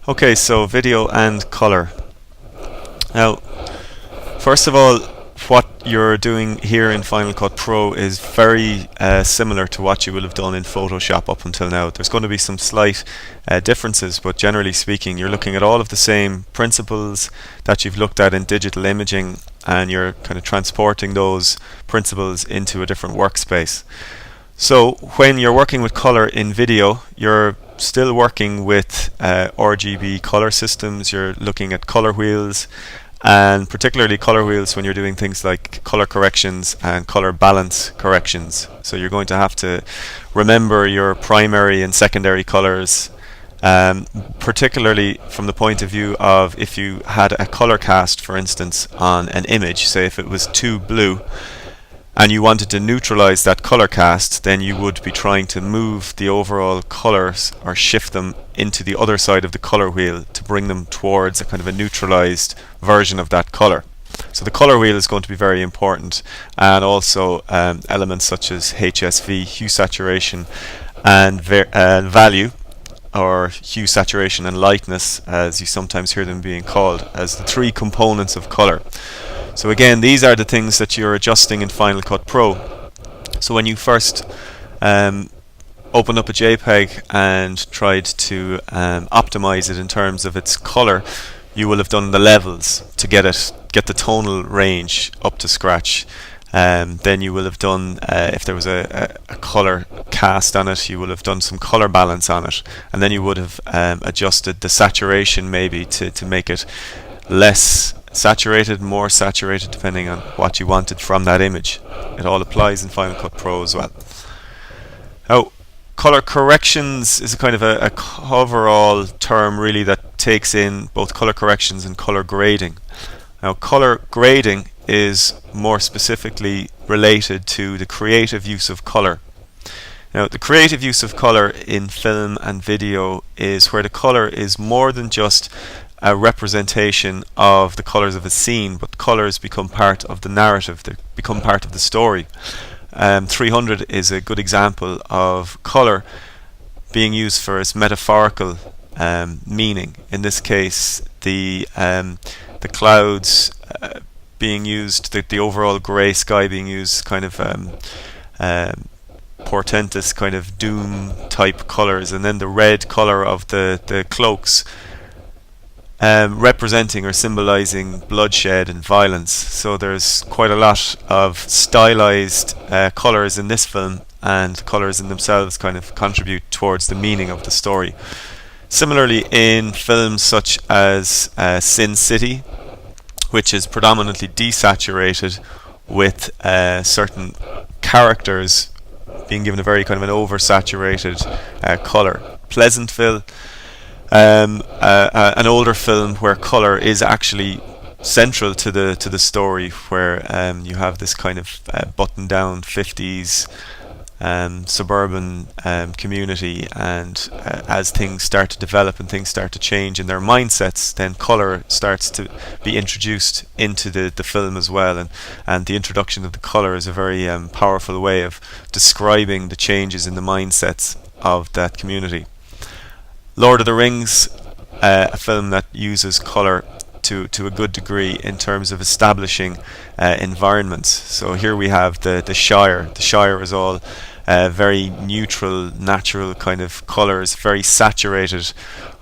Okay, so video and color. Now, first of all, what you're doing here in Final Cut Pro is very similar to what you will have done in Photoshop up until now. There's going to be some slight differences, but generally speaking, you're looking at all of the same principles that you've looked at in digital imaging, and you're kind of transporting those principles into a different workspace. So when you're working with color in video, you're still working with RGB color systems. You're looking at color wheels, and particularly color wheels when you're doing things like color corrections and color balance corrections. So you're going to have to remember your primary and secondary colors, particularly from the point of view of if you had a color cast, for instance, on an image. Say if it was too blue and you wanted to neutralize that color cast, then you would be trying to move the overall colors or shift them into the other side of the color wheel to bring them towards a kind of a neutralized version of that color. So the color wheel is going to be very important, and also elements such as HSV, hue, saturation, and value, or hue, saturation, and lightness, as you sometimes hear them being called, as the three components of color. So again, these are the things that you're adjusting in Final Cut Pro. So when you first opened up a JPEG and tried to optimize it in terms of its color, you will have done the levels to get the tonal range up to scratch. Then you will have done, if there was a color cast on it, you will have done some color balance on it, and then you would have adjusted the saturation maybe to make it less saturated, more saturated, depending on what you wanted from that image. It all applies in Final Cut Pro as well. Now, color corrections is a kind of a overall term really that takes in both color corrections and color grading. Now, color grading is more specifically related to the creative use of color. Now, the creative use of color in film and video is where the color is more than just a representation of the colors of a scene, but colors become part of the narrative, they become part of the story. 300 is a good example of color being used for its metaphorical meaning. In this case, the clouds being used, the overall grey sky being used, kind of portentous kind of doom type colors, and then the red color of the cloaks representing or symbolizing bloodshed and violence. So there's quite a lot of stylized colors in this film, and colors in themselves kind of contribute towards the meaning of the story. Similarly, in films such as Sin City, which is predominantly desaturated, with certain characters being given a very kind of an oversaturated color. Pleasantville, an older film where color is actually central to the story, where you have this kind of buttoned down 50s suburban community, and as things start to develop and things start to change in their mindsets, then color starts to be introduced into the film as well, and the introduction of the color is a very powerful way of describing the changes in the mindsets of that community. Lord of the Rings, a film that uses color to a good degree in terms of establishing environments. So here we have the Shire. The Shire is all very neutral, natural kind of colors, very saturated,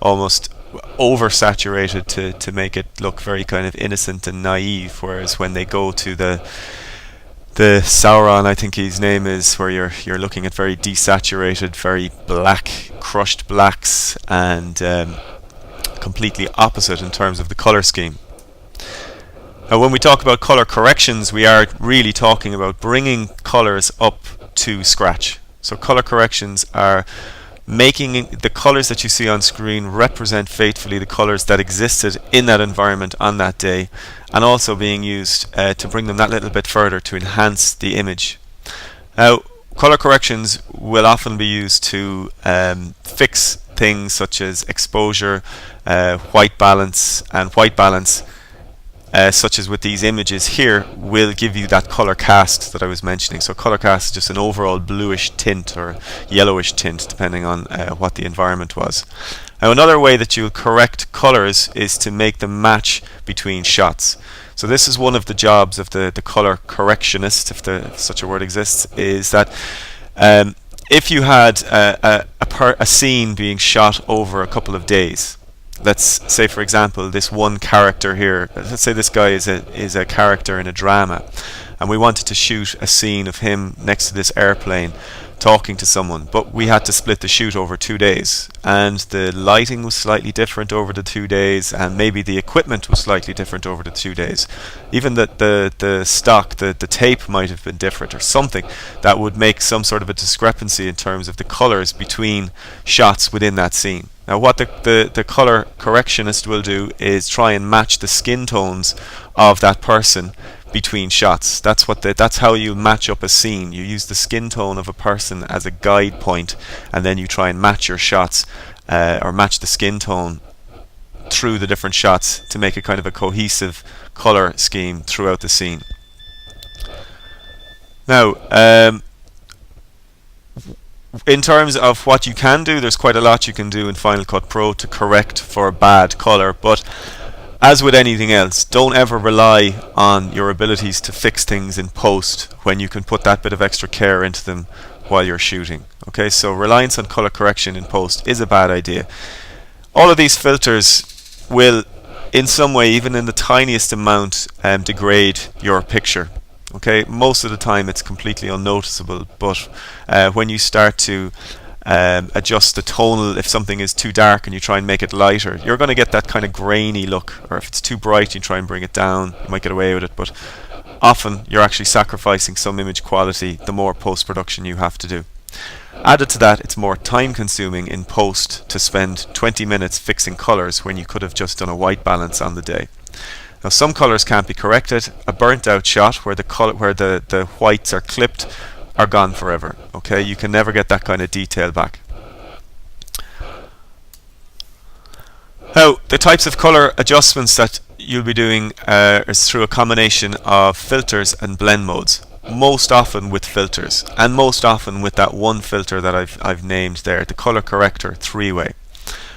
almost oversaturated to make it look very kind of innocent and naive. Whereas when they go to the Sauron, I think his name is, where you're looking at very desaturated, very black, crushed blacks, and completely opposite in terms of the color scheme. Now, when we talk about color corrections, we are really talking about bringing colors up to scratch. So color corrections are making the colors that you see on screen represent faithfully the colors that existed in that environment on that day, and also being used to bring them that little bit further to enhance the image. Now, color corrections will often be used to fix things such as exposure, white balance, and white balance such as with these images here, will give you that color cast that I was mentioning. So color cast is just an overall bluish tint or yellowish tint, depending on what the environment was. Now, another way that you'll correct colors is to make them match between shots. So this is one of the jobs of the color correctionist, if such a word exists, is that if you had a scene being shot over a couple of days, let's say, for example, this one character here, let's say this guy is a character in a drama, and we wanted to shoot a scene of him next to this airplane talking to someone, but we had to split the shoot over 2 days, and the lighting was slightly different over the 2 days, and maybe the equipment was slightly different over the 2 days. Even the stock, the tape might have been different or something that would make some sort of a discrepancy in terms of the colors between shots within that scene. Now, what the color correctionist will do is try and match the skin tones of that person between shots. That's how you match up a scene. You use the skin tone of a person as a guide point, and then you try and match your shots or match the skin tone through the different shots to make a kind of a cohesive color scheme throughout the scene. Now, in terms of what you can do, there's quite a lot you can do in Final Cut Pro to correct for a bad color, but as with anything else, don't ever rely on your abilities to fix things in post when you can put that bit of extra care into them while you're shooting. Okay, so reliance on color correction in post is a bad idea. All of these filters will, in some way, even in the tiniest amount, degrade your picture. Okay, most of the time it's completely unnoticeable, but when you start to adjust the tonal, if something is too dark and you try and make it lighter, you're going to get that kind of grainy look, or if it's too bright you try and bring it down, you might get away with it, but often you're actually sacrificing some image quality the more post-production you have to do. Added to that, it's more time consuming in post to spend 20 minutes fixing colors when you could have just done a white balance on the day. Now, some colors can't be corrected. A burnt out shot where the whites are clipped are gone forever. Okay, you can never get that kind of detail back. Now, the types of color adjustments that you'll be doing is through a combination of filters and blend modes. Most often with filters, and most often with that one filter that I've named there, the color corrector 3-way.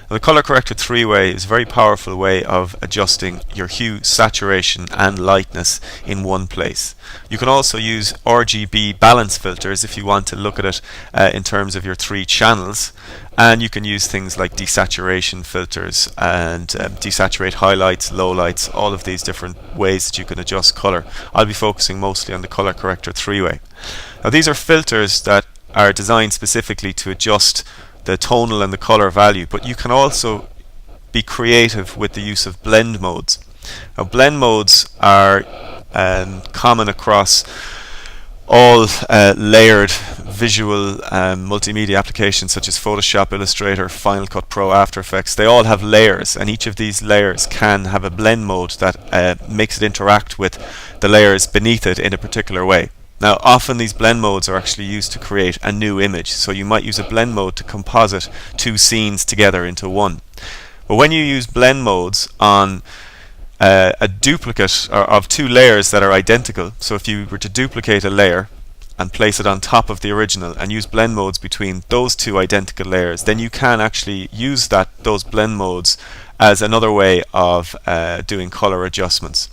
The color corrector 3-way is a very powerful way of adjusting your hue, saturation and lightness in one place. You can also use RGB balance filters if you want to look at it in terms of your 3 channels, and you can use things like desaturation filters and desaturate highlights, lowlights, all of these different ways that you can adjust color. I'll be focusing mostly on the color corrector 3-way. Now, these are filters that are designed specifically to adjust the tonal and the color value, but you can also be creative with the use of blend modes. Now, blend modes are common across all layered visual multimedia applications such as Photoshop, Illustrator, Final Cut Pro, After Effects. They all have layers, and each of these layers can have a blend mode that makes it interact with the layers beneath it in a particular way. Now, often these blend modes are actually used to create a new image, so you might use a blend mode to composite 2 scenes together into one. But when you use blend modes on a duplicate of 2 layers that are identical, so if you were to duplicate a layer and place it on top of the original and use blend modes between those 2 identical layers, then you can actually use those blend modes as another way of doing color adjustments.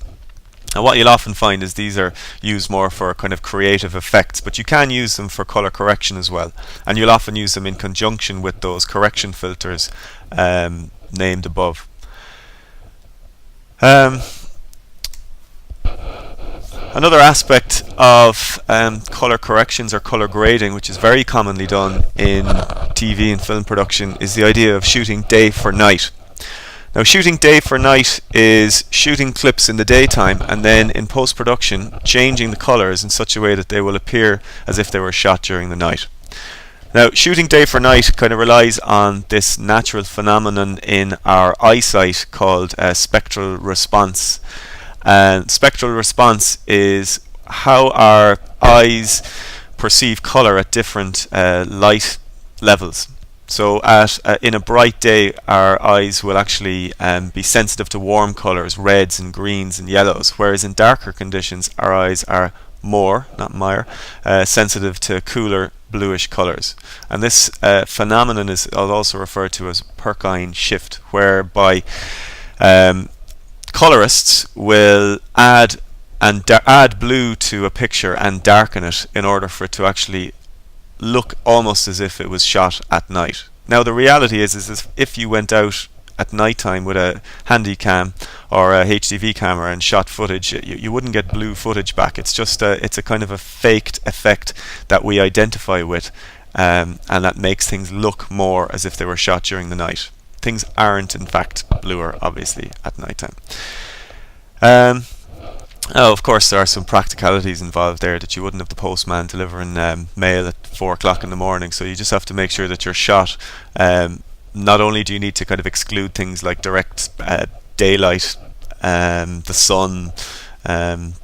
Now, what you'll often find is these are used more for kind of creative effects, but you can use them for color correction as well, and you'll often use them in conjunction with those correction filters named above. Another aspect of color corrections or color grading, which is very commonly done in TV and film production, is the idea of shooting day for night. Now, shooting day for night is shooting clips in the daytime and then in post-production changing the colors in such a way that they will appear as if they were shot during the night. Now, shooting day for night kind of relies on this natural phenomenon in our eyesight called spectral response. And spectral response is how our eyes perceive color at different light levels. So in a bright day, our eyes will actually be sensitive to warm colours, reds and greens and yellows, whereas in darker conditions, our eyes are sensitive to cooler bluish colours. And this phenomenon is also referred to as Perkine shift, whereby colorists will add blue to a picture and darken it in order for it to actually look almost as if it was shot at night. Now the reality is if you went out at night time with a Handycam or a HDV camera and shot footage, you wouldn't get blue footage back. It's just it's a kind of a faked effect that we identify with, and that makes things look more as if they were shot during the night. Things aren't in fact bluer, obviously, at night time. Of course, there are some practicalities involved there, that you wouldn't have the postman delivering mail at 4 o'clock in the morning, so you just have to make sure that your shot, not only do you need to kind of exclude things like direct daylight, the sun,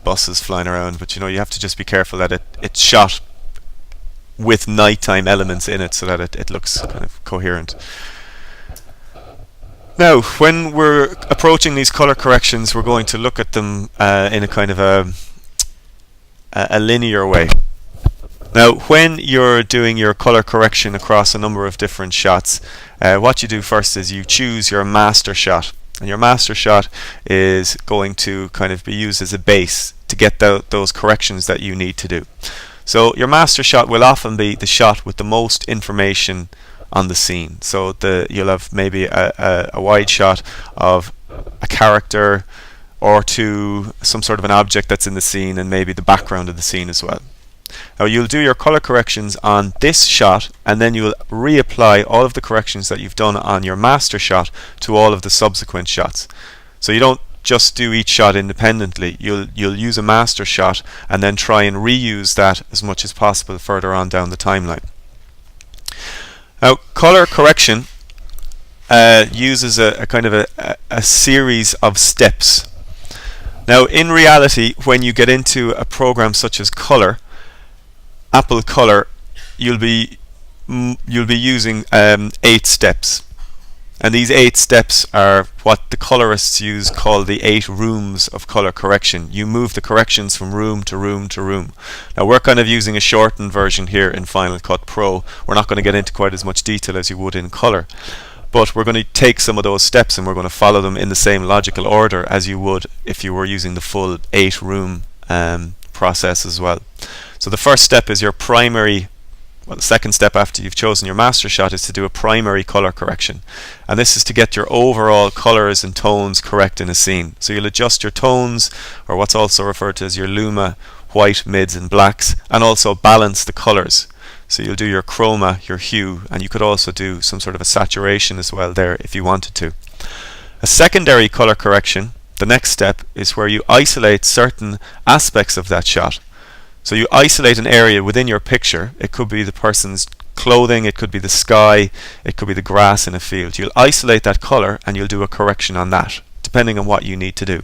buses flying around, but you have to just be careful that it's shot with nighttime elements in it so that it looks kind of coherent. Now, when we're approaching these color corrections, we're going to look at them in a kind of a linear way. Now, when you're doing your color correction across a number of different shots, what you do first is you choose your master shot. And your master shot is going to kind of be used as a base to get those corrections that you need to do. So your master shot will often be the shot with the most information on the scene. So you'll have maybe a wide shot of a character or some sort of an object that's in the scene, and maybe the background of the scene as well. Now you'll do your color corrections on this shot, and then you'll reapply all of the corrections that you've done on your master shot to all of the subsequent shots. So you don't just do each shot independently. You'll use a master shot and then try and reuse that as much as possible further on down the timeline. Now, color correction uses a kind of a series of steps. Now, in reality, when you get into a program such as Color, Apple Color, you'll be using 8 steps. And these 8 steps are what the colorists call the 8 rooms of color correction. You move the corrections from room to room to room. Now we're kind of using a shortened version here in Final Cut Pro. We're not going to get into quite as much detail as you would in Color, but we're going to take some of those steps and we're going to follow them in the same logical order as you would if you were using the full 8 room process as well. So the first step is your primary. Well, the second step after you've chosen your master shot is to do a primary color correction, and this is to get your overall colors and tones correct in a scene. So you'll adjust your tones, or what's also referred to as your luma, white, mids and blacks, and also balance the colors. So you'll do your chroma, your hue, and you could also do some sort of a saturation as well there if you wanted to. A secondary color correction, the next step, is where you isolate certain aspects of that shot. So you isolate an area within your picture. It could be the person's clothing, it could be the sky, it could be the grass in a field. You'll isolate that color and you'll do a correction on that, depending on what you need to do.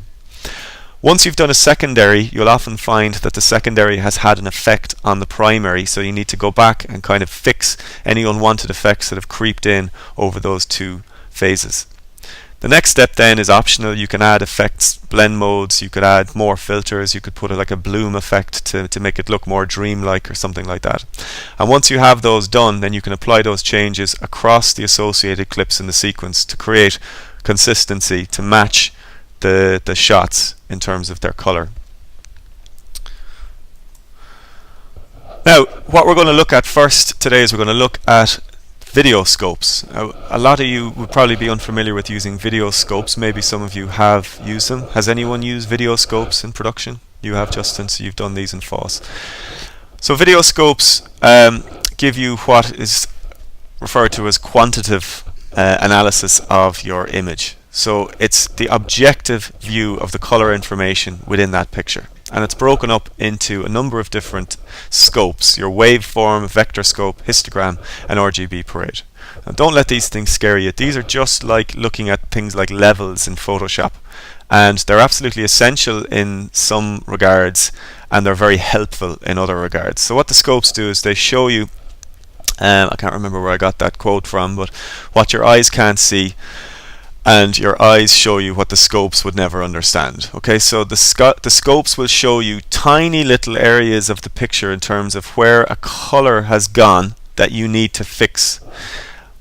Once you've done a secondary, you'll often find that the secondary has had an effect on the primary, so you need to go back and kind of fix any unwanted effects that have creeped in over those 2 phases. The next step then is optional. You can add effects, blend modes, you could add more filters, you could put like a bloom effect to make it look more dreamlike or something like that. And once you have those done, then you can apply those changes across the associated clips in the sequence to create consistency to match the shots in terms of their color. Now, what we're going to look at first today is we're going to look at video scopes. A lot of you would probably be unfamiliar with using video scopes. Maybe some of you have used them. Has anyone used video scopes in production? You have, Justin, so you've done these in FOSS. So video scopes give you what is referred to as quantitative analysis of your image. So it's the objective view of the color information within that picture. And it's broken up into a number of different scopes: your waveform, vector scope, histogram, and RGB parade. Now don't let these things scare you. These are just like looking at things like levels in Photoshop, and they're absolutely essential in some regards and they're very helpful in other regards. So what the scopes do is they show you I can't remember where I got that quote from, but what your eyes can't see, and your eyes show you what the scopes would never understand. Okay, so the scopes will show you tiny little areas of the picture in terms of where a color has gone that you need to fix.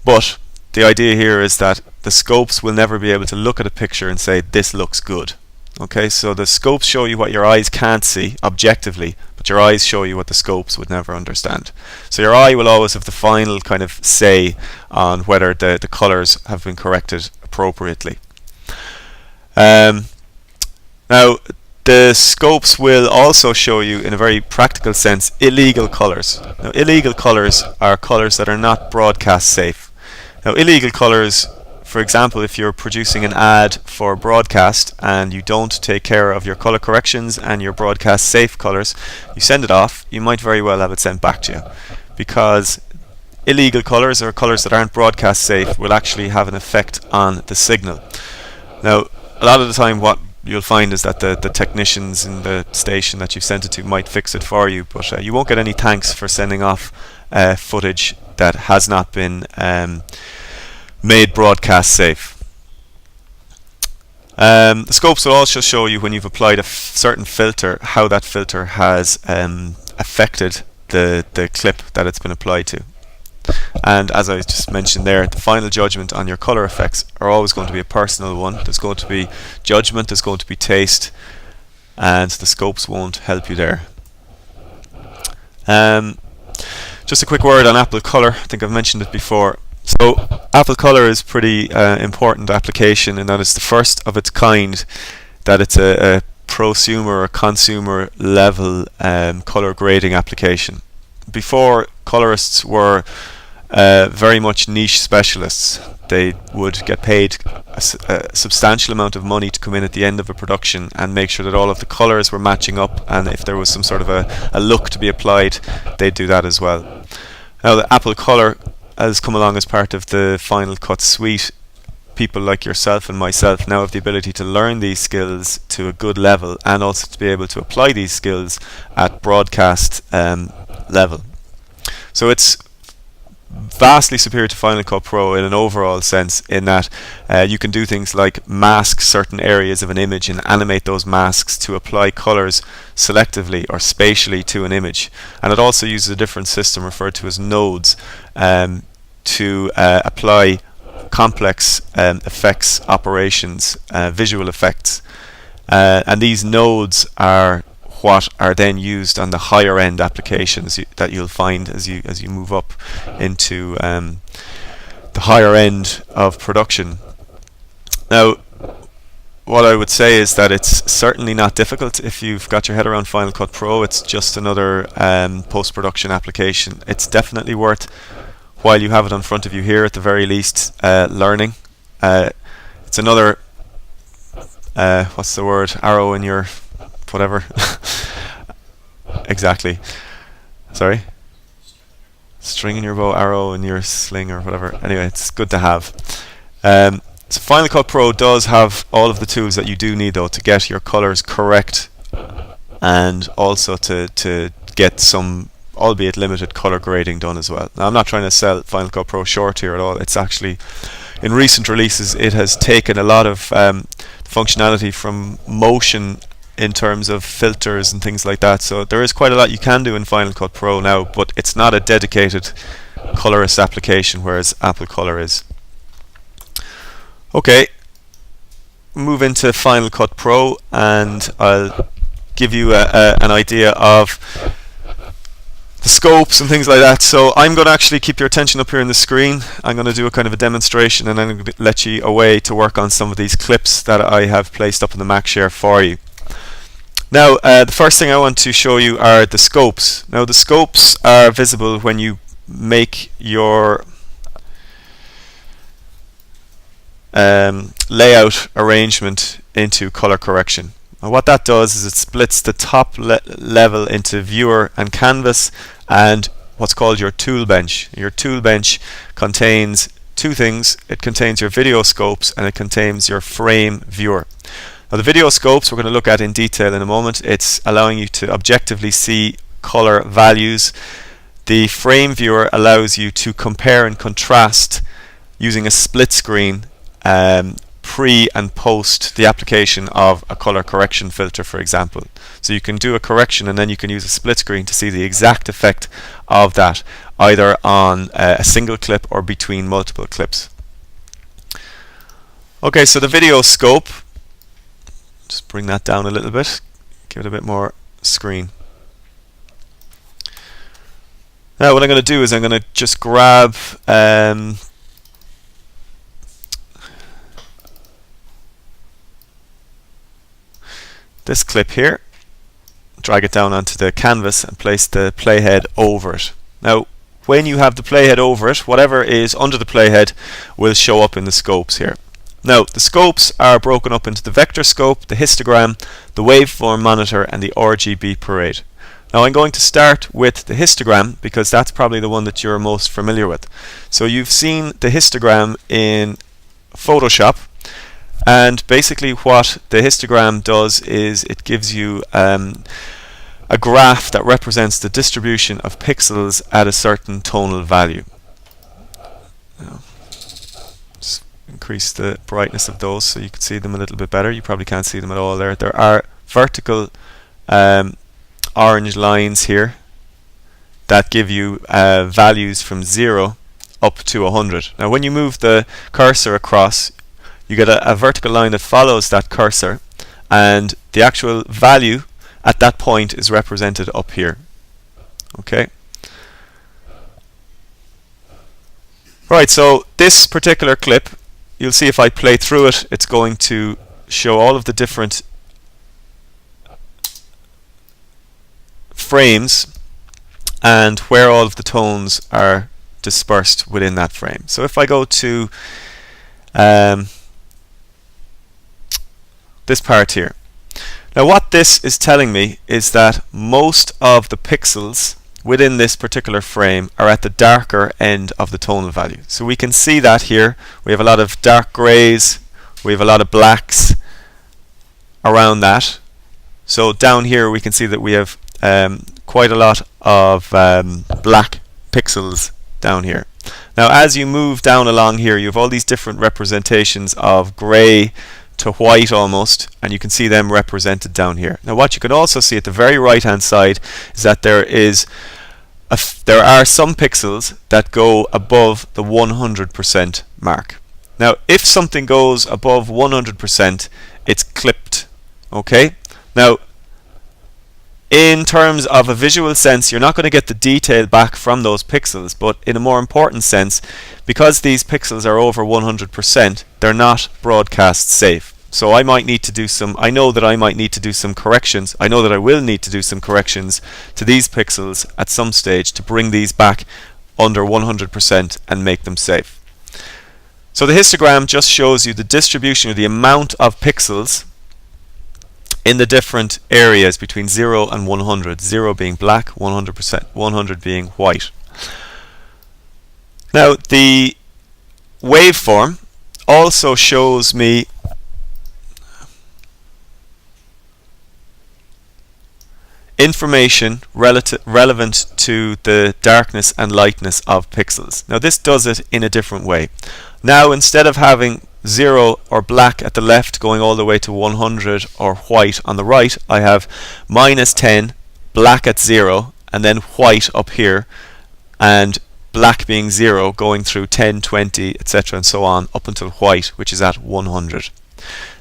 But the idea here is that the scopes will never be able to look at a picture and say this looks good. Okay, so the scopes show you what your eyes can't see objectively, but your eyes show you what the scopes would never understand. So your eye will always have the final kind of say on whether the colors have been corrected appropriately. Now, the scopes will also show you, in a very practical sense, illegal colors. Now, illegal colors are colors that are not broadcast safe. Now, illegal colors, for example, if you're producing an ad for broadcast and you don't take care of your color corrections and your broadcast safe colors, you send it off, you might very well have it sent back to you, because illegal colors, or colors that aren't broadcast safe, will actually have an effect on the signal. Now, a lot of the time what you'll find is that the technicians in the station that you've sent it to might fix it for you, but you won't get any thanks for sending off footage that has not been made broadcast safe. The scopes will also show you, when you've applied a certain filter, how that filter has affected the clip that it's been applied to. And as I just mentioned there, the final judgment on your color effects are always going to be a personal one. There's going to be judgment, there's going to be taste, and the scopes won't help you there. Just a quick word on Apple Color. I think I've mentioned it before. So Apple Color is pretty important application, in that it's the first of its kind that it's a prosumer or consumer level color grading application. Before, colorists were very much niche specialists. They would get paid a substantial amount of money to come in at the end of a production and make sure that all of the colors were matching up, and if there was some sort of a look to be applied, they'd do that as well. Now, the Apple Color has come along as part of the Final Cut suite. People like yourself and myself now have the ability to learn these skills to a good level, and also to be able to apply these skills at broadcast level. So it's vastly superior to Final Cut Pro in an overall sense, in that you can do things like mask certain areas of an image and animate those masks to apply colors selectively or spatially to an image. And it also uses a different system referred to as nodes to apply complex effects operations, visual effects, and these nodes are what are then used on the higher end applications that you'll find as you move up into the higher end of production. Now, what I would say is that it's certainly not difficult if you've got your head around Final Cut Pro. It's just another post-production application. It's definitely worth, while you have it in front of you here, at the very least, learning. It's another what's the word? Arrow in your whatever. Exactly. Sorry? String in your bow, arrow in your sling, or whatever. Anyway, it's good to have. So Final Cut Pro does have all of the tools that you do need, though, to get your colors correct, and also to get some, albeit limited, color grading done as well. Now, I'm not trying to sell Final Cut Pro short here at all. It's actually, in recent releases, it has taken a lot of functionality from Motion in terms of filters and things like that. So there is quite a lot you can do in Final Cut Pro now, but it's not a dedicated colorist application, whereas Apple Color is. Okay, move into Final Cut Pro, and I'll give you an idea of the scopes and things like that. So I'm going to actually keep your attention up here on the screen. I'm going to do a kind of a demonstration, and then I'm going to let you away to work on some of these clips that I have placed up in the MacShare for you. Now, the first thing I want to show you are the scopes. Now, the scopes are visible when you make your layout arrangement into color correction. Now, what that does is it splits the top level into viewer and canvas, and what's called your tool bench. Your tool bench contains two things. It contains your video scopes, and it contains your frame viewer. Now, the video scopes we're going to look at in detail in a moment. It's allowing you to objectively see color values. the frame viewer allows you to compare and contrast using a split screen pre and post the application of a color correction filter, for example. So you can do a correction and then you can use a split screen to see the exact effect of that, either on a single clip or between multiple clips. Okay, so the video scope, just bring that down a little bit, give it a bit more screen. Now what I'm going to do is I'm going to just grab this clip here, drag it down onto the canvas and place the playhead over it. Now when you have the playhead over it, whatever is under the playhead will show up in the scopes here. Now the scopes are broken up into the vector scope, the histogram, the waveform monitor and the RGB parade. Now I'm going to start with the histogram because that's probably the one that you're most familiar with. So you've seen the histogram in Photoshop, and basically what the histogram does is it gives you a graph that represents the distribution of pixels at a certain tonal value. Now, just increase the brightness of those so you can see them a little bit better. You probably can't see them at all there. There are vertical orange lines here that give you values from 0 up to 100. Now when you move the cursor across, you get a vertical line that follows that cursor, and the actual value at that point is represented up here. Okay. Right, so this particular clip, you'll see if I play through it, it's going to show all of the different frames and where all of the tones are dispersed within that frame. So if I go to this part here, now what this is telling me is that most of the pixels within this particular frame are at the darker end of the tonal value. So we can see that here. We have a lot of dark grays, we have a lot of blacks around that. So down here we can see that we have quite a lot of black pixels down here. Now as you move down along here, you have all these different representations of grey to white almost, and you can see them represented down here. Now what you can also see at the very right hand side is that there are some pixels that go above the 100% mark. Now if something goes above 100%, it's clipped. Okay, now in terms of a visual sense, you're not going to get the detail back from those pixels, but in a more important sense, because these pixels are over 100%, they're not broadcast safe. So I might need to do I know that I might need to do some corrections. I know that I will need to do some corrections to these pixels at some stage to bring these back under 100% and make them safe. So the histogram just shows you the distribution, or the amount of pixels in the different areas between 0 and 100, 0 being black, 100%, 100 being white. Now the waveform also shows me information relevant to the darkness and lightness of pixels. Now this does it in a different way. Now instead of having 0 or black at the left going all the way to 100 or white on the right, I have -10, black at 0, and then white up here, and black being 0 going through 10, 20, etc. and so on up until white, which is at 100.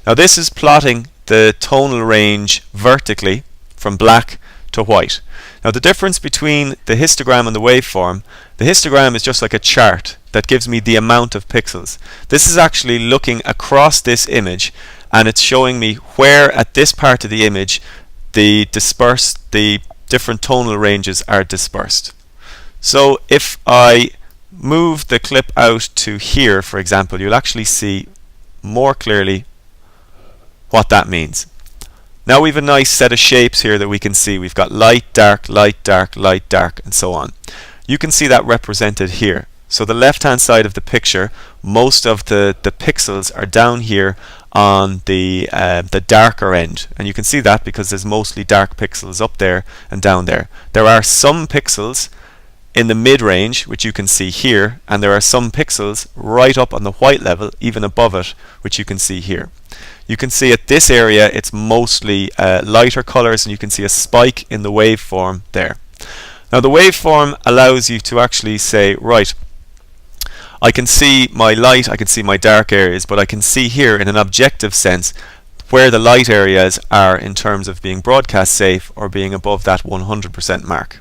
Now this is plotting the tonal range vertically from black to white. Now the difference between the histogram and the waveform, the histogram is just like a chart that gives me the amount of pixels. This is actually looking across this image, and it's showing me where at this part of the image the different tonal ranges are dispersed. So if I move the clip out to here, for example, you'll actually see more clearly what that means. Now we have a nice set of shapes here that we can see. We've got light, dark, light, dark, light, dark, and so on. You can see that represented here. So the left hand side of the picture, most of the pixels are down here on the darker end, and you can see that because there's mostly dark pixels up there and down there. There are some pixels in the mid-range, which you can see here, and there are some pixels right up on the white level, even above it, which you can see here. You can see at this area it's mostly lighter colors, and you can see a spike in the waveform there. Now the waveform allows you to actually say, right, I can see my light, I can see my dark areas, but I can see here in an objective sense where the light areas are in terms of being broadcast safe or being above that 100% mark.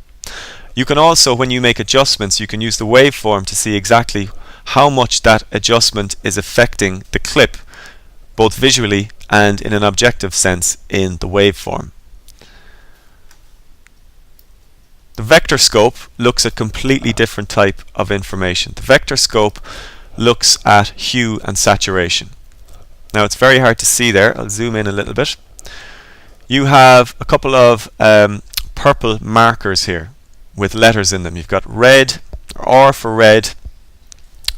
You can also, when you make adjustments, you can use the waveform to see exactly how much that adjustment is affecting the clip, both visually and in an objective sense in the waveform. The vector scope looks at completely different type of information. The vector scope looks at hue and saturation. Now it's very hard to see there. I'll zoom in a little bit. You have a couple of purple markers here with letters in them. You've got red, or R for red,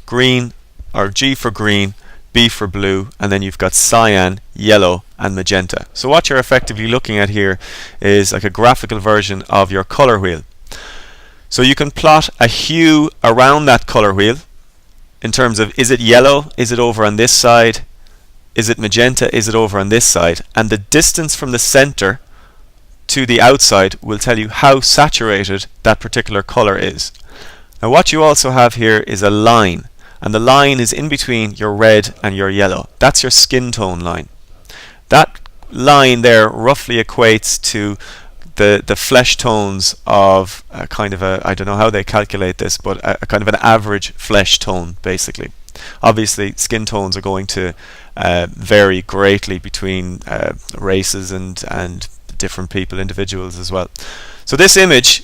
green, or G for green, B for blue, and then you've got cyan, yellow, and magenta. So what you're effectively looking at here is like a graphical version of your color wheel. So you can plot a hue around that color wheel in terms of, is it yellow, is it over on this side, is it magenta, is it over on this side, and the distance from the center to the outside will tell you how saturated that particular color is. Now what you also have here is a line, and the line is in between your red and your yellow. That's your skin tone line. That line there roughly equates to the flesh tones of a kind of a, I don't know how they calculate this, but a kind of an average flesh tone basically. Obviously skin tones are going to vary greatly between races and different people, individuals as well. So this image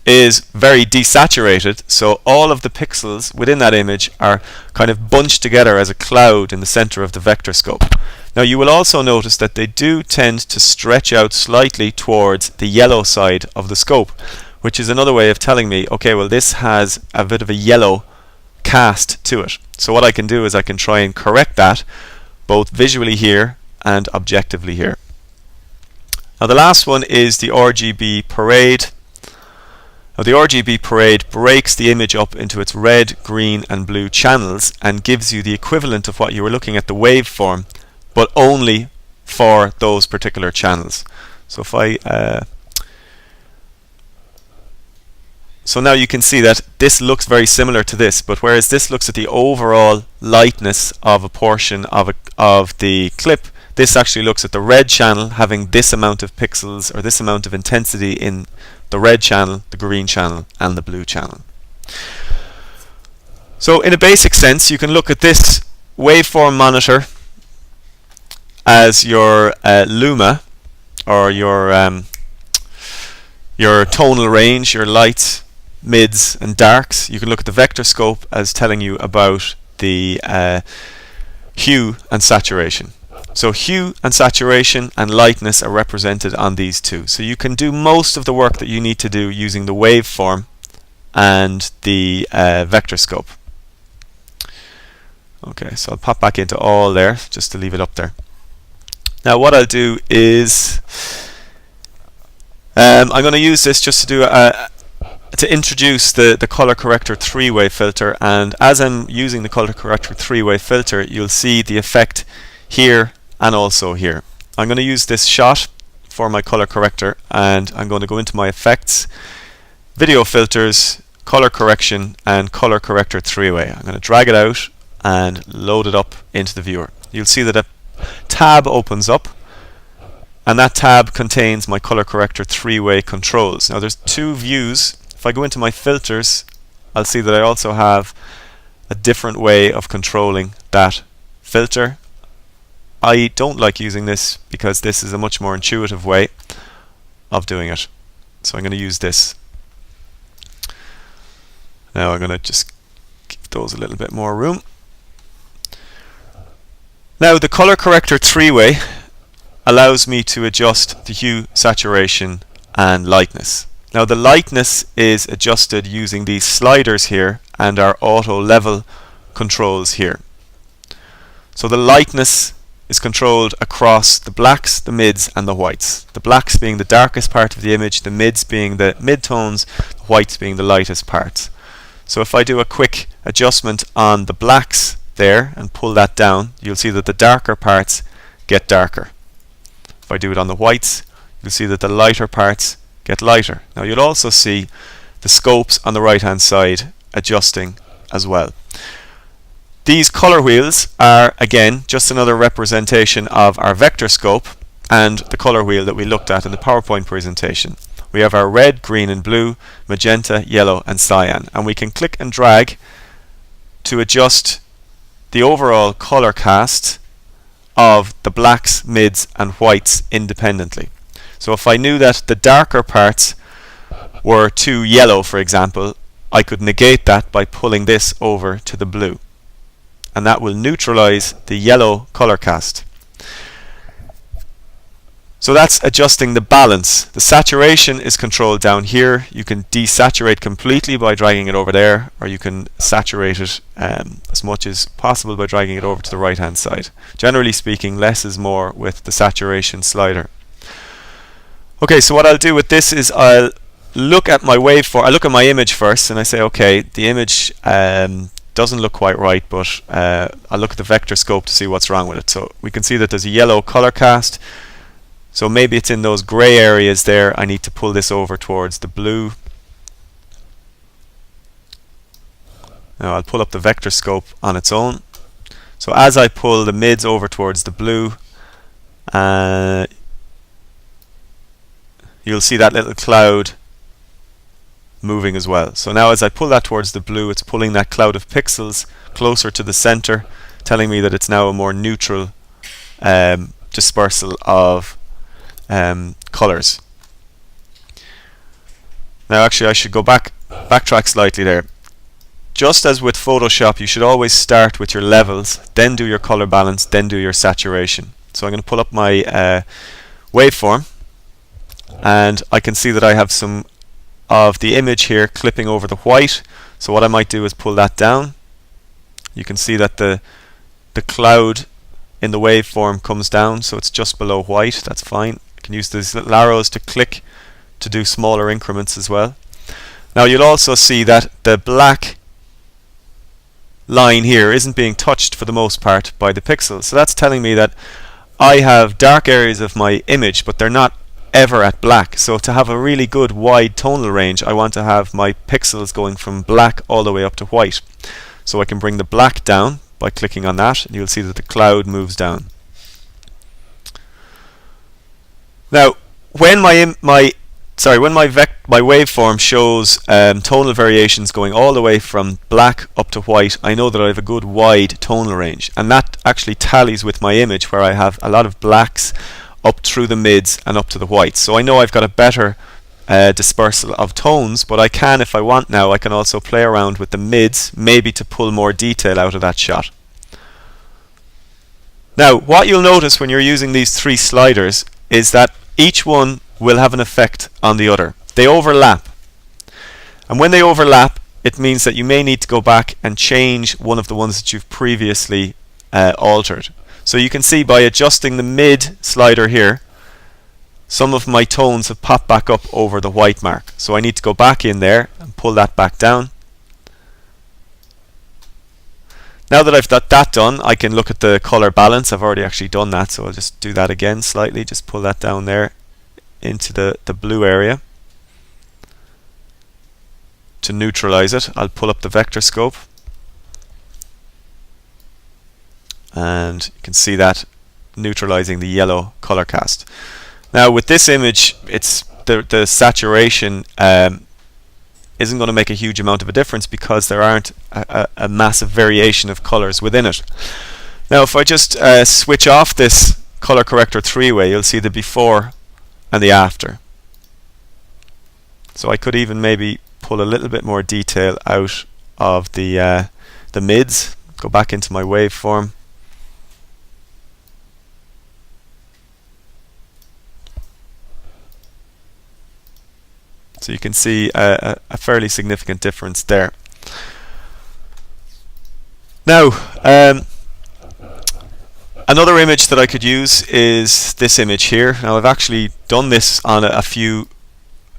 is very desaturated, so all of the pixels within that image are kind of bunched together as a cloud in the center of the vector scope. Now you will also notice that they do tend to stretch out slightly towards the yellow side of the scope, which is another way of telling me, okay, well this has a bit of a yellow cast to it. So what I can do is I can try and correct that both visually here and objectively here. Now the last one is the RGB parade. Now the RGB parade breaks the image up into its red, green and blue channels and gives you the equivalent of what you were looking at the waveform, but only for those particular channels. So if I so now you can see that this looks very similar to this, but whereas this looks at the overall lightness of a portion of the clip, this actually looks at the red channel having this amount of pixels or this amount of intensity in the red channel, the green channel and the blue channel. So in a basic sense you can look at this waveform monitor as your luma, or your tonal range, your lights, mids and darks. You can look at the vector scope as telling you about the hue and saturation. So hue and saturation and lightness are represented on these two. So you can do most of the work that you need to do using the waveform and the vector scope. Okay, so I'll pop back into all there just to leave it up there. Now what I'll do is I'm going to use this just to do to introduce the color corrector three-way filter, and as I'm using the color corrector three-way filter you'll see the effect here and also here. I'm going to use this shot for my color corrector, and I'm going to go into my effects, video filters, color correction and color corrector three-way. I'm going to drag it out and load it up into the viewer. You'll see that a tab opens up, and that tab contains my color corrector three-way controls. Now there's two views. If I go into my filters I'll see that I also have a different way of controlling that filter. I don't like using this because this is a much more intuitive way of doing it. So I'm going to use this. Now I'm going to just give those a little bit more room. Now the color corrector three-way allows me to adjust the hue, saturation and lightness. Now the lightness is adjusted using these sliders here and our auto level controls here. So the lightness is controlled across the blacks, the mids and the whites. The blacks being the darkest part of the image, the mids being the mid-tones, the whites being the lightest parts. So if I do a quick adjustment on the blacks there and pull that down, you'll see that the darker parts get darker. If I do it on the whites, you'll see that the lighter parts get lighter. Now you'll also see the scopes on the right hand side adjusting as well. These color wheels are again just another representation of our vector scope and the color wheel that we looked at in the PowerPoint presentation. We have our red, green and blue, magenta, yellow and cyan, and we can click and drag to adjust the overall color cast of the blacks, mids and whites independently. So if I knew that the darker parts were too yellow, for example, I could negate that by pulling this over to the blue, and that will neutralize the yellow color cast. So that's adjusting the balance. The saturation is controlled down here. You can desaturate completely by dragging it over there, or you can saturate it as much as possible by dragging it over to the right hand side. Generally speaking, less is more with the saturation slider. Okay, so what I'll do with this is I'll look at my waveform. I look at my image first and I say, okay, the image doesn't look quite right, but I'll look at the vector scope to see what's wrong with it. So we can see that there's a yellow color cast. So maybe it's in those gray areas there. I need to pull this over towards the blue. Now I'll pull up the vector scope on its own. So as I pull the mids over towards the blue, you'll see that little cloud moving as well. So now as I pull that towards the blue, it's pulling that cloud of pixels closer to the center, telling me that it's now a more neutral dispersal of colors. Now actually I should go backtrack slightly there. Just as with Photoshop, you should always start with your levels, then do your color balance, then do your saturation. So I'm going to pull up my waveform, and I can see that I have some of the image here clipping over the white. So what I might do is pull that down. You can see that the cloud in the waveform comes down, so it's just below white. That's fine. You can use these little arrows to click to do smaller increments as well. Now you'll also see that the black line here isn't being touched for the most part by the pixels. So that's telling me that I have dark areas of my image, but they're not ever at black. So to have a really good wide tonal range, I want to have my pixels going from black all the way up to white. So I can bring the black down by clicking on that, and you'll see that the cloud moves down. Now when my waveform shows tonal variations going all the way from black up to white, I know that I have a good wide tonal range, and that actually tallies with my image where I have a lot of blacks up through the mids and up to the whites. So I know I've got a better dispersal of tones, but I can, if I want now, I can also play around with the mids, maybe to pull more detail out of that shot. Now what you'll notice when you're using these three sliders is that each one will have an effect on the other. They overlap, and when they overlap, it means that you may need to go back and change one of the ones that you've previously altered. So you can see by adjusting the mid slider here, some of my tones have popped back up over the white mark. So I need to go back in there and pull that back down. Now that I've got that done, I can look at the color balance. I've already actually done that, so I'll just do that again slightly. Just pull that down there into the blue area. To neutralize it, I'll pull up the vector scope, and you can see that neutralizing the yellow color cast. Now with this image, it's the saturation isn't going to make a huge amount of a difference because there aren't a massive variation of colors within it. Now if I just switch off this color corrector three-way, you'll see the before and the after. So I could even maybe pull a little bit more detail out of the mids. Go back into my waveform. So you can see a fairly significant difference there. Now, Another image that I could use is this image here. Now I've actually done this on a few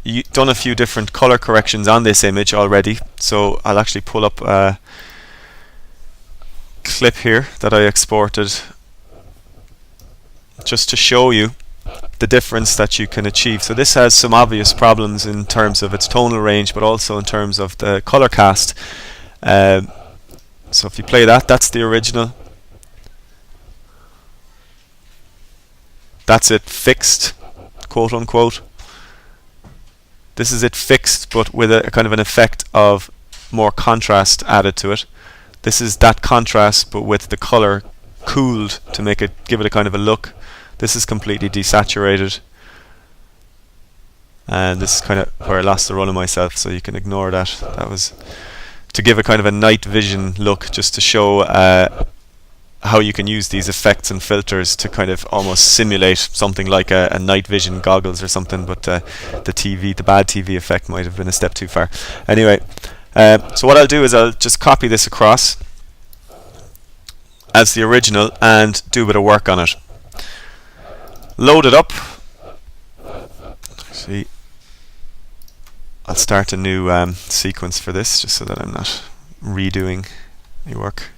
different color corrections on this image already, so I'll actually pull up a clip here that I exported just to show you the difference that you can achieve. So this has some obvious problems in terms of its tonal range, but also in terms of the color cast. So if you play that, that's the original. That's it fixed, quote unquote. This is it fixed, but with a kind of an effect of more contrast added to it. This is that contrast, but with the color cooled to make it, give it a kind of a look. This is completely desaturated, and this is kind of where I lost the run of myself, so you can ignore that. That was to give a kind of a night vision look, just to show how you can use these effects and filters to kind of almost simulate something like a night vision goggles or something, but the bad TV effect might have been a step too far. Anyway, so what I'll do is I'll just copy this across as the original and do a bit of work on it. Load it up. See, I'll start a new sequence for this, just so that I'm not redoing any work.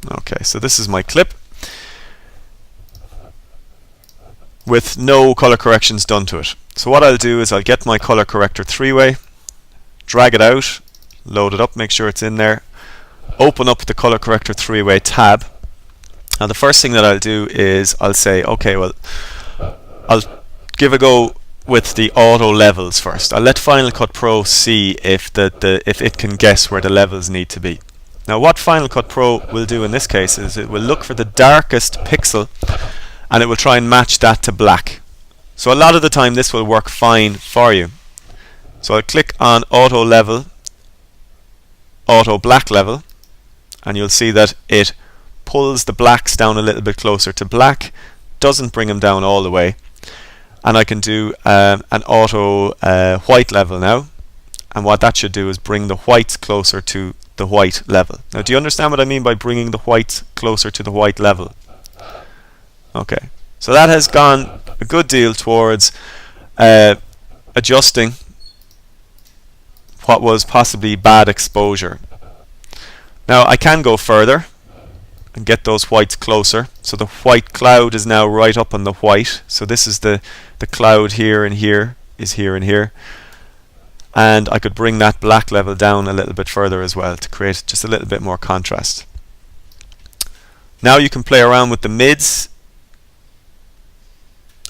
Okay, so this is my clip with no color corrections done to it. So what I'll do is I'll get my color corrector 3-way, drag it out, load it up, make sure it's in there, open up the color corrector 3-way tab. Now the first thing that I'll do is I'll say, okay, well, I'll give a go with the auto levels first. I'll let Final Cut Pro see if it can guess where the levels need to be. Now what Final Cut Pro will do in this case is it will look for the darkest pixel and it will try and match that to black. So a lot of the time this will work fine for you. So I'll click on Auto Level, Auto Black Level, and you'll see that it pulls the blacks down a little bit closer to black, doesn't bring them down all the way. And I can do an Auto White Level now, and what that should do is bring the whites closer to the white level. Now do you understand what I mean by bringing the whites closer to the white level? Okay, so that has gone a good deal towards adjusting what was possibly bad exposure. Now I can go further and get those whites closer. So the white cloud is now right up on the white. So this is the cloud here and here is here and here. And I could bring that black level down a little bit further as well to create just a little bit more contrast. Now you can play around with the mids.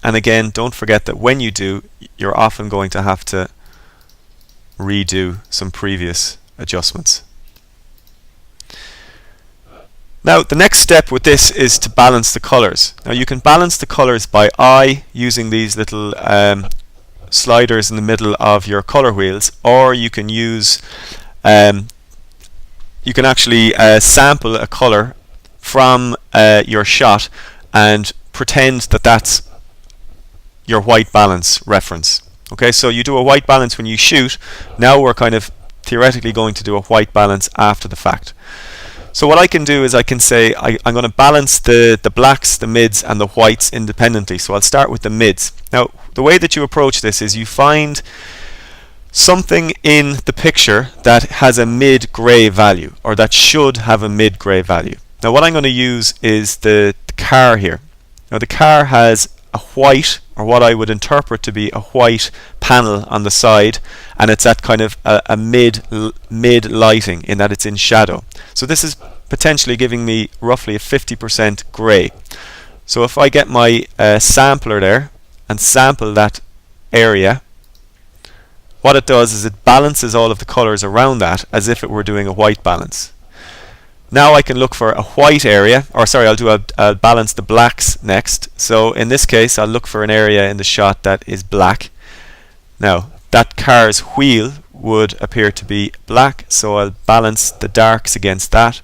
And again, don't forget that when you do, you're often going to have to redo some previous adjustments. Now the next step with this is to balance the colors. Now you can balance the colors by eye using these little sliders in the middle of your color wheels, or you can use you can actually sample a color from your shot and pretend that that's your white balance reference. Okay, so you do a white balance when you shoot. Now we're kind of theoretically going to do a white balance after the fact. So what I can do is I can say I'm going to balance the blacks, the mids and the whites independently. So I'll start with the mids. Now the way that you approach this is you find something in the picture that has a mid-grey value, or that should have a mid-grey value. Now what I'm going to use is the car here. Now the car has a white, or what I would interpret to be a white panel on the side, and it's at kind of a mid lighting in that it's in shadow. So this is potentially giving me roughly a 50% grey. So if I get my sampler there and sample that area, what it does is it balances all of the colours around that as if it were doing a white balance. Now I can look for a white area, or sorry, I'll balance the blacks next. So in this case I'll look for an area in the shot that is black. Now that car's wheel would appear to be black, so I'll balance the darks against that.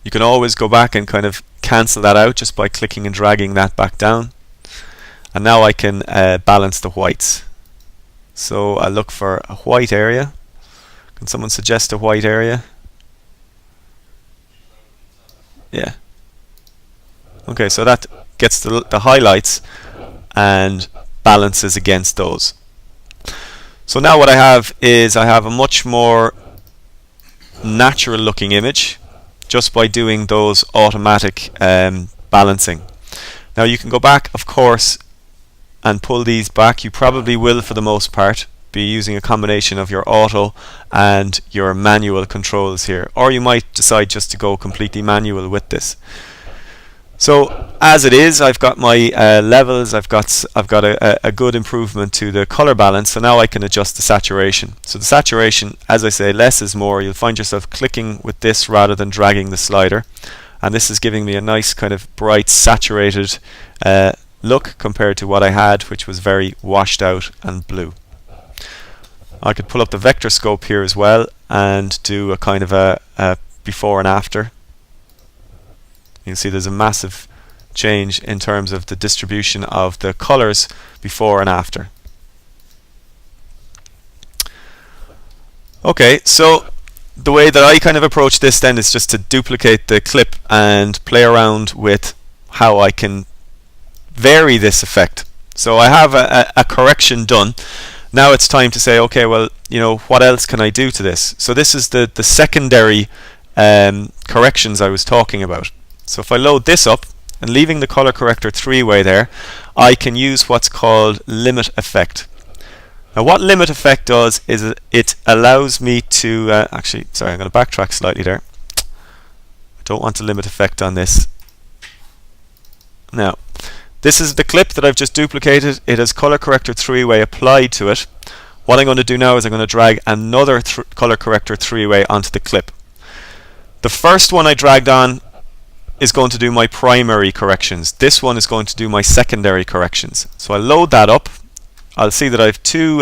You can always go back and kind of cancel that out just by clicking and dragging that back down. and now I can balance the whites. So I look for a white area. Can someone suggest a white area? Yeah. Okay, so that gets the highlights and balances against those. So now what I have is I have a much more natural looking image just by doing those automatic balancing. Now you can go back, of course, and pull these back. You probably will, for the most part, be using a combination of your auto and your manual controls here, or you might decide just to go completely manual with this. So as it is, I've got my levels, I've got a good improvement to the color balance, so now I can adjust the saturation. So the saturation, as I say, less is more. You'll find yourself clicking with this rather than dragging the slider, and this is giving me a nice kind of bright saturated look compared to what I had, which was very washed out and blue. I could pull up the vector scope here as well and do a kind of a before and after. You can see there's a massive change in terms of the distribution of the colors before and after. Okay, so the way that I kind of approach this then is just to duplicate the clip and play around with how I can vary this effect. So I have a correction done. Now it's time to say, okay, well, you know, what else can I do to this? So this is the secondary corrections I was talking about. So if I load this up and leaving the color corrector 3-way there, I can use what's called limit effect. Now what limit effect does is it allows me to actually, sorry, I'm going to backtrack slightly there. I don't want a limit effect on this. Now this is the clip that I've just duplicated. It has color corrector 3-way applied to it. What I'm going to do now is I'm going to drag another color corrector 3-way onto the clip. The first one I dragged on is going to do my primary corrections. This one is going to do my secondary corrections. So I load that up. I'll see that I have two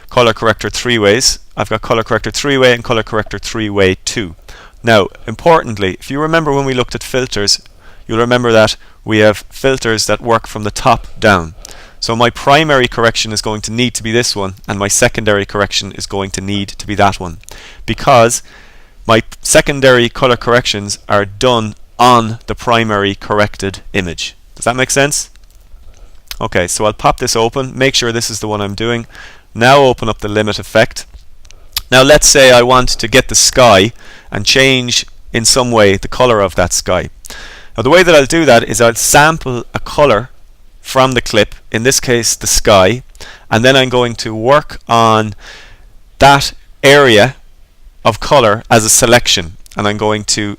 color corrector 3-ways. I've got color corrector 3-way and color corrector 3-way 2. Now, importantly, if you remember when we looked at filters, you'll remember that we have filters that work from the top down. So my primary correction is going to need to be this one, and my secondary correction is going to need to be that one, because my secondary color corrections are done on the primary corrected image. Does that make sense? Okay, so I'll pop this open, make sure this is the one I'm doing. Now open up the limit effect. Now let's say I want to get the sky and change in some way the color of that sky. Now the way that I'll do that is I'll sample a color from the clip, in this case the sky, and then I'm going to work on that area of color as a selection, and I'm going to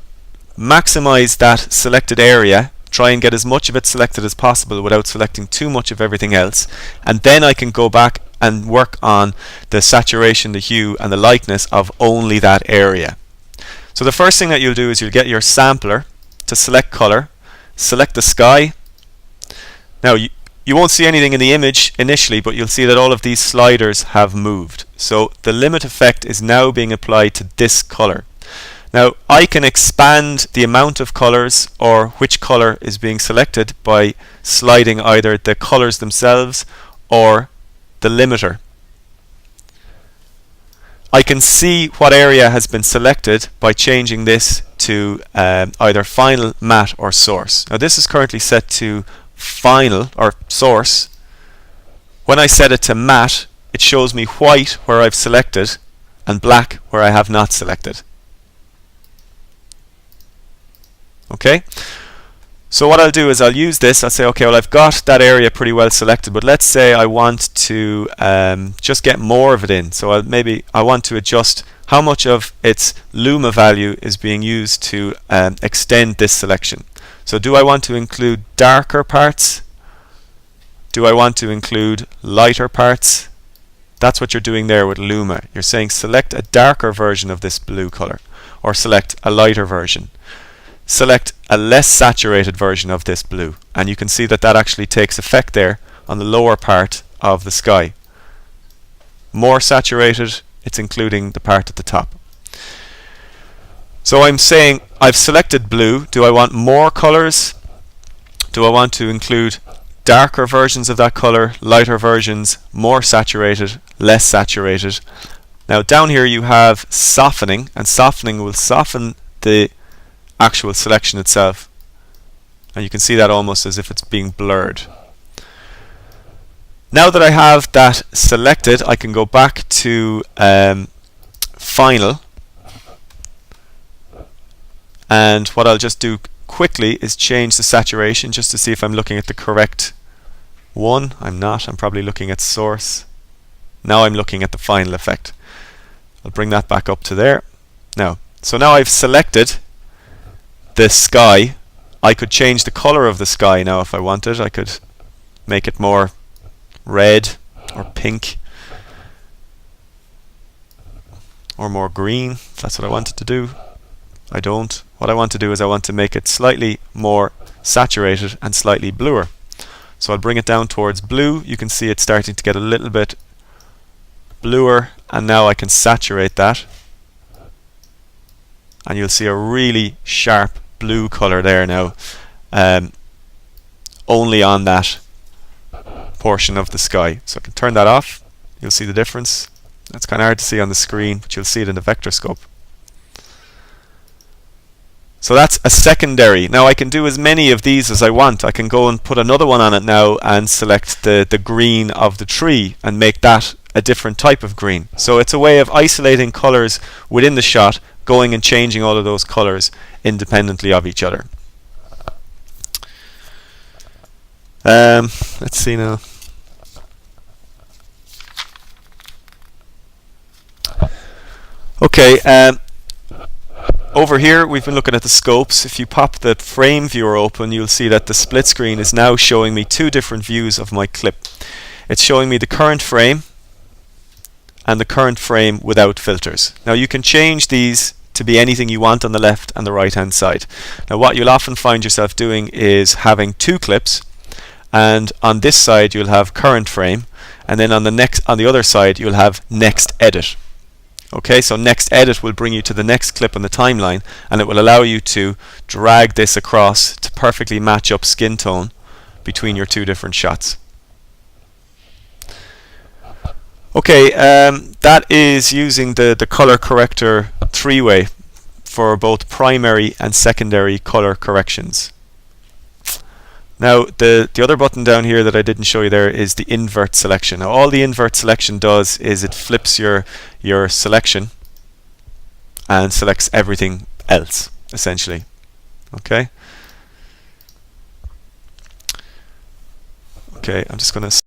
maximize that selected area, try and get as much of it selected as possible without selecting too much of everything else, and then I can go back and work on the saturation, the hue and the lightness of only that area. So the first thing that you'll do is you'll get your sampler to select color, select the sky. Now you won't see anything in the image initially, but you'll see that all of these sliders have moved. So the limit effect is now being applied to this color. Now I can expand the amount of colors or which color is being selected by sliding either the colors themselves or the limiter. I can see what area has been selected by changing this to either final, matte or source. Now this is currently set to final or source. When I set it to matte, it shows me white where I've selected and black where I have not selected. Okay, so what I'll do is I'll use this. I'll say, okay, well, I've got that area pretty well selected, but let's say I want to just get more of it in. So I want to adjust how much of its luma value is being used to extend this selection. So do I want to include darker parts? Do I want to include lighter parts? That's what you're doing there with luma. You're saying select a darker version of this blue color, or select a lighter version. Select a less saturated version of this blue, and you can see that that actually takes effect there on the lower part of the sky. More saturated, it's including the part at the top. So I'm saying I've selected blue. Do I want more colors? Do I want to include darker versions of that color, lighter versions, more saturated, less saturated. Now down here you have softening, and softening will soften the actual selection itself, and you can see that almost as if it's being blurred. Now that I have that selected, I can go back to final, and what I'll just do quickly is change the saturation just to see if I'm looking at the correct one. I'm not. I'm probably looking at source. Now I'm looking at the final effect. I'll bring that back up to there. So now I've selected the sky. I could change the color of the sky now if I wanted. I could make it more red or pink or more green if that's what I wanted to do. I don't. What I want to do is I want to make it slightly more saturated and slightly bluer. So I'll bring it down towards blue. You can see it's starting to get a little bit bluer, and now I can saturate that, and you'll see a really sharp blue color there now, only on that portion of the sky. So I can turn that off. You'll see the difference. That's kind of hard to see on the screen, but you'll see it in the vector scope. So that's a secondary. Now I can do as many of these as I want. I can go and put another one on it now and select the green of the tree and make that a different type of green. So it's a way of isolating colors within the shot, going and changing all of those colors independently of each other. Let's see now. Okay, over here we've been looking at the scopes. If you pop the frame viewer open, you'll see that the split screen is now showing me two different views of my clip. It's showing me the current frame and the current frame without filters. Now you can change these to be anything you want on the left and the right hand side. Now what you'll often find yourself doing is having two clips, and on this side you'll have current frame, and then on the other side you'll have next edit. Okay, so next edit will bring you to the next clip on the timeline, and it will allow you to drag this across to perfectly match up skin tone between your two different shots. Okay, that is using the color corrector three-way for both primary and secondary color corrections. Now the other button down here that I didn't show you there is the invert selection. Now all the invert selection does is it flips your selection and selects everything else, essentially. Okay. Okay, I'm just going to